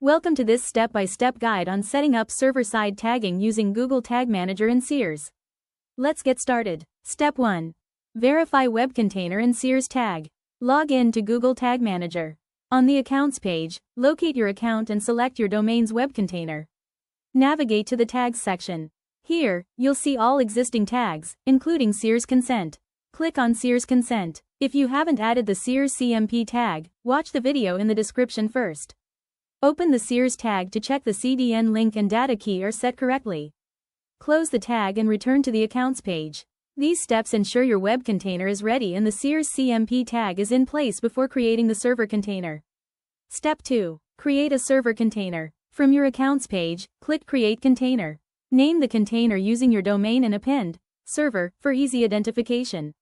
Welcome to this step-by-step guide on setting up server-side tagging using Google Tag Manager in Seers. Let's get started. Step 1. Verify web container in Seers tag. Log in to Google Tag Manager. On the Accounts page, locate your account and select your domain's web container. Navigate to the Tags section. Here, you'll see all existing tags, including Seers consent. Click on Seers consent. If you haven't added the Seers CMP tag, watch the video in the description first. Open the Seers tag to check the CDN link and data key are set correctly. Close the tag and return to the Accounts page. These steps ensure your web container is ready and the Seers CMP tag is in place before creating the server container. Step 2. Create a server container. From your Accounts page, click Create Container. Name the container using your domain and append server for easy identification.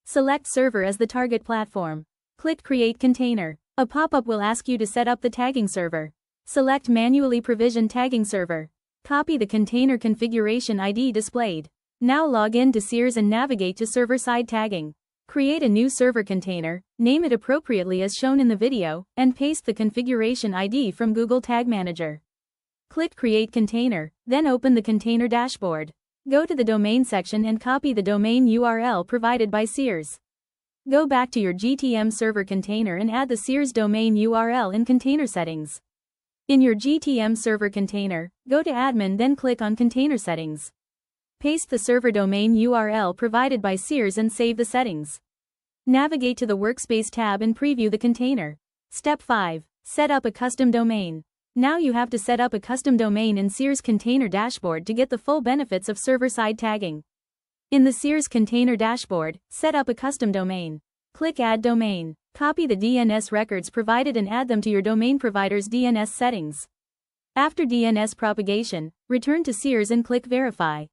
Select server as the target platform. Click Create Container. A pop-up will ask you to set up the tagging server. Select Manually Provision Tagging Server. Copy the container configuration ID displayed. Now log in to Seers and navigate to server-side tagging. Create a new server container, name it appropriately as shown in the video, and paste the configuration ID from Google Tag Manager. Click Create Container, then open the container dashboard. Go to the domain section and copy the domain URL provided by Seers. Go back to your GTM server container and add the Seers domain URL in Container Settings. In your GTM server container, go to Admin then click on Container Settings. Paste the server domain URL provided by Seers and save the settings. Navigate to the Workspace tab and preview the container. Step 5. Set up a custom domain. Now you have to set up a custom domain in Seers Container Dashboard to get the full benefits of server-side tagging. In the Seers Container Dashboard, set up a custom domain. Click Add Domain. Copy the DNS records provided and add them to your domain provider's DNS settings. After DNS propagation, return to Seers and click Verify.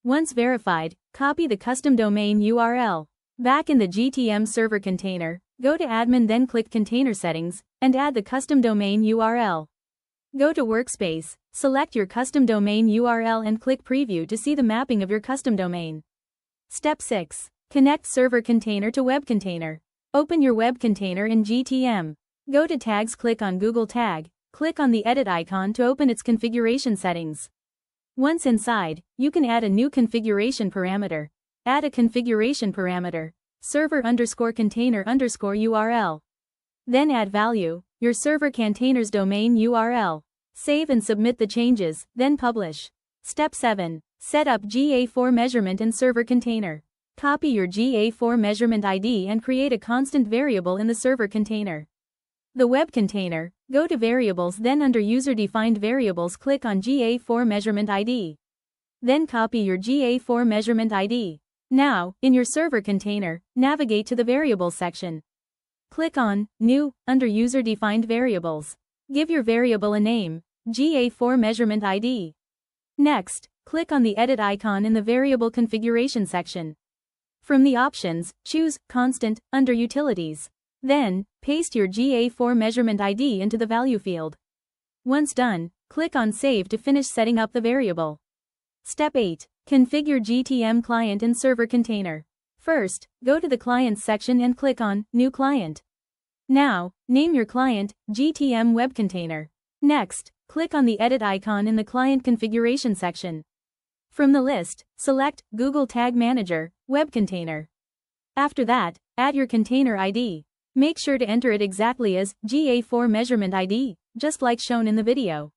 Once verified, copy the custom domain URL. Back in the GTM server container, go to Admin then click Container Settings, and add the custom domain URL. Go to Workspace, select your custom domain URL and click Preview to see the mapping of your custom domain. Step 6. Connect server container to web container. Open your web container in GTM. Go to Tags, click on Google Tag, click on the edit icon to open its configuration settings. Once inside, you can add a new configuration parameter. Add a configuration parameter, server_container_URL. Then add value, your server container's domain URL. Save and submit the changes, then publish. Step 7. Set up GA4 measurement in server container. Copy your GA4 measurement ID and create a constant variable in the server container. The web container, go to Variables then under User-Defined Variables click on GA4 measurement ID. Then copy your GA4 measurement ID. Now, in your server container, navigate to the Variables section. Click on New, under User-Defined Variables. Give your variable a name, GA4 measurement ID. Next, click on the edit icon in the variable configuration section. From the options, choose Constant under Utilities. Then, paste your GA4 measurement ID into the value field. Once done, click on Save to finish setting up the variable. Step 8. Configure GTM client in server container. First, go to the Clients section and click on New Client. Now, name your client, GTM Web Container. Next, click on the edit icon in the Client Configuration section. From the list, select Google Tag Manager, Web Container. After that, add your container ID. Make sure to enter it exactly as GA4 measurement ID, just like shown in the video.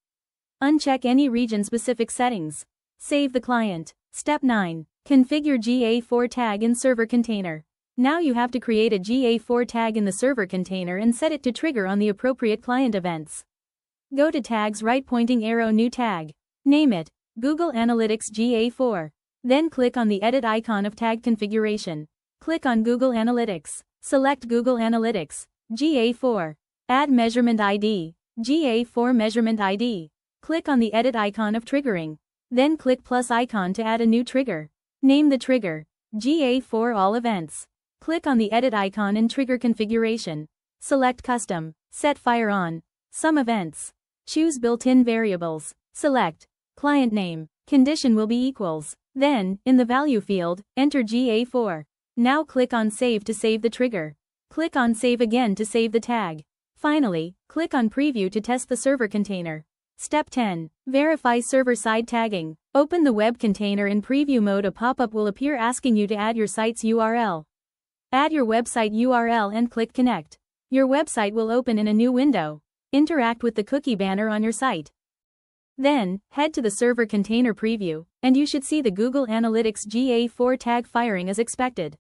Uncheck any region-specific settings. Save the client. Step 9. Configure GA4 tag in server container. Now you have to create a GA4 tag in the server container and set it to trigger on the appropriate client events. Go to Tags, right pointing arrow, New Tag. Name it Google Analytics GA4. Then click on the edit icon of tag configuration. Click on Google Analytics. Select Google Analytics, GA4. Add measurement ID, GA4 measurement ID. Click on the edit icon of triggering. Then click plus icon to add a new trigger. Name the trigger, GA4 All Events. Click on the edit icon in trigger configuration. Select Custom, set Fire On, Some Events. Choose Built-in Variables. Select Client Name. Condition will be equals. Then, in the value field, enter GA4. Now click on Save to save the trigger. Click on Save again to save the tag. Finally, click on Preview to test the server container. Step 10. Verify server-side tagging. Open the web container in preview mode. A pop-up will appear asking you to add your site's URL. Add your website URL and click Connect. Your website will open in a new window. Interact with the cookie banner on your site. Then, head to the server container preview, and you should see the Google Analytics GA4 tag firing as expected.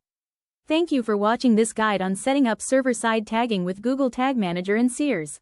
Thank you for watching this guide on setting up server-side tagging with Google Tag Manager and Seers.